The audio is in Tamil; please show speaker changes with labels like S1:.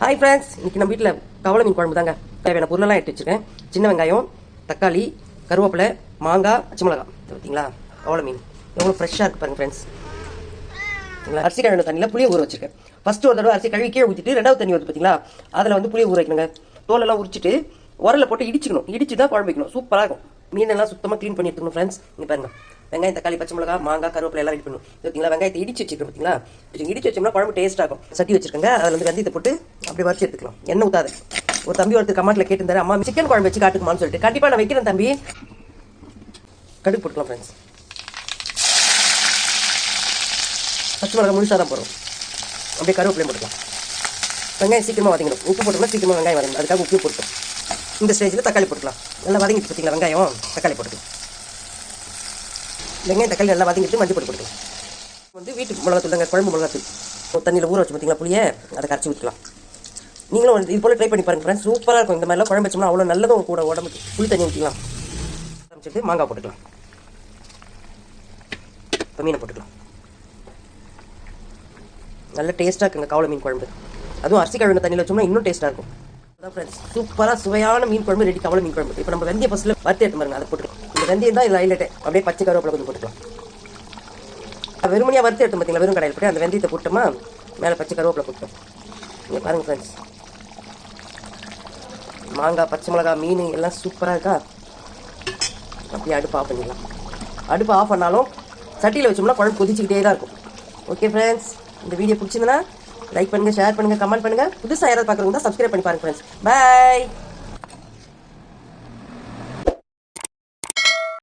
S1: ஹாய் ஃப்ரெண்ட்ஸ், இன்னைக்கு நம்ம வீட்டில் கவலை மீன் குழம்பு தாங்க. தேவையான பொருளெல்லாம் எடுத்து வச்சுருக்கேன். சின்ன வெங்காயம், தக்காளி, கருவேப்பிலை, மாங்காய், பச்சை மிளகாய். பார்த்தீங்களா கவலை மீன் எவ்வளோ ஃப்ரெஷ்ஷாக இருக்குது பாருங்கள் ஃப்ரெண்ட்ஸ். அரிசி கழுவின தண்ணியில் புளியை ஊற வச்சிருக்கேன். ஃபஸ்ட்டு ஒரு தடவை அரிசி கழுவி கீழே ஊற்றிட்டு ரெண்டாவது தண்ணி வருது பார்த்தீங்களா, அதில் வந்து புளியை ஊற வைக்கணுங்க. தோலெல்லாம் உரிச்சிட்டு உரலில் போட்டு இடிச்சிக்கணும். இடிச்சு தான் குழம்பு வைக்கணும். சூப்பராக இருக்கும். மீனெல்லாம் சுத்தமாக க்ளீன் பண்ணி எடுத்துக்கணும் ஃப்ரெண்ட்ஸ். இங்கே பாருங்கள், வெங்காயம், தக்காளி, பச்சை மிளகாய், மாங்காய், கருவேப்பிலை எல்லாம் ரெடி பண்ணணும். பார்த்தீங்களா, வெங்காயத்தை இடிச்சு வச்சுக்கணும். பார்த்தீங்களா, இடிச்சு வச்சோம்னா குழம்பு டேஸ்ட் ஆகும். சட்டி வச்சிருக்கேங்க, அதில் வந்து வெந்தயத்தை போட்டு அப்படி வறுத்து எடுத்துக்கலாம். எண்ணெய் ஊற்றாது. ஒரு தம்பி ஒருத்தர் கமெண்ட்ல கேட்டிருந்தாரு, அம்மா சிக்கன் குழம்பு வச்சு காட்டுக்குமான்னு சொல்லிட்டு. கண்டிப்பாக நான் வைக்கிறேன் தம்பி. கடுகு போட்டுக்கலாம் ஃப்ரெண்ட்ஸ். பச்சை மிளகாய் முழுசாக தான் போடுறோம். அப்படியே கருவேப்பிலையும் போட்டுக்கலாம். வெங்காயம் சீக்கிரமாக வதங்கிடும். உப்பு போட்டோம்னா சீக்கிரமாக வெங்காயம் வதங்கும். அதுக்காக உப்பு போட்டோம். இந்த ஸ்டேஜில் தக்காளி போட்டுக்கலாம். நல்லா வதங்கிட்டு பார்த்தீங்களா, வெங்காயம் தக்காளி போட்டுக்கலாம். வெங்காயம் தக்காளி நல்லா வதங்கிட்டு மஞ்சள் பொடி போட்டுக்கலாம். வந்து வீட்டுக்கு மிளகாத்தூள் தாங்க, குழம்பு மிளகாத்தூள். தண்ணியில் ஊற வச்சு பார்த்தீங்களா புளியை, அதை கரைச்சி ஊற்றிக்கலாம். நீங்களும் இது போல் ட்ரை பண்ணி பாருங்கள் ஃப்ரெண்ட்ஸ். சூப்பராக இருக்கும். இந்த மாதிரிலாம் குழம்பு வச்சோம்னா அவ்வளோ நல்லதும் கூட உடம்புக்கு. புளி தண்ணி ஊற்றிக்கலாம். ஆரம்பிச்சுட்டு மாங்காய் போட்டுக்கலாம். இப்போ மீனை போட்டுக்கலாம். நல்ல டேஸ்ட்டாக இருக்குங்க கவலை மீன் குழம்பு. அதுவும் அரிசி கழுவின தண்ணியில் வச்சோம்னா இன்னும் டேஸ்ட்டாக இருக்கும். அதான் ஃப்ரெண்ட்ஸ், சூப்பராக சுவையான மீன் குழம்பு ரெடி. கவலை மீன் குழம்பு. இப்போ நம்ம வெந்தயம் ஃபஸ்ட்டில் வறுத்து எடுத்து பாருங்க, அதை போட்டுக்கலாம். இந்த வெந்தயம் தான் இதில் ஹைலைட்டே. அப்படியே பச்சை கருவேப்பிலை கொஞ்சம் போட்டுக்கலாம். வெறுமனையாக வறுத்து எடுத்து பார்த்தீங்களா, வெறும் கடையில் போட்டு அந்த வெந்தயத்தை போட்டோமா, மேலே பச்சை கருவேப்பிலை போட்டோம். இங்கே பாருங்கள் ஃப்ரெண்ட்ஸ், மாங்காய், பச்சை மிளகாய், மீன் எல்லாம் சூப்பராக இருக்கா. அப்படியே அடுப்பு ஆஃப் பண்ணிடலாம். அடுப்பு ஆஃப் பண்ணாலும் சட்டியில் வச்சோம்னா குழம்பு கொதிச்சுக்கிட்டே தான் இருக்கும். ஓகே ஃப்ரெண்ட்ஸ், இந்த வீடியோ பிடிச்சிருந்தனா லைக் பண்ணுங்கள், ஷேர் பண்ணுங்கள், கமெண்ட் பண்ணுங்கள். புதுசாக யாராவது பார்க்குறவங்க தான் சப்ஸ்கிரைப் பண்ணி பாருங்கள் ஃப்ரெண்ட்ஸ். பாய்.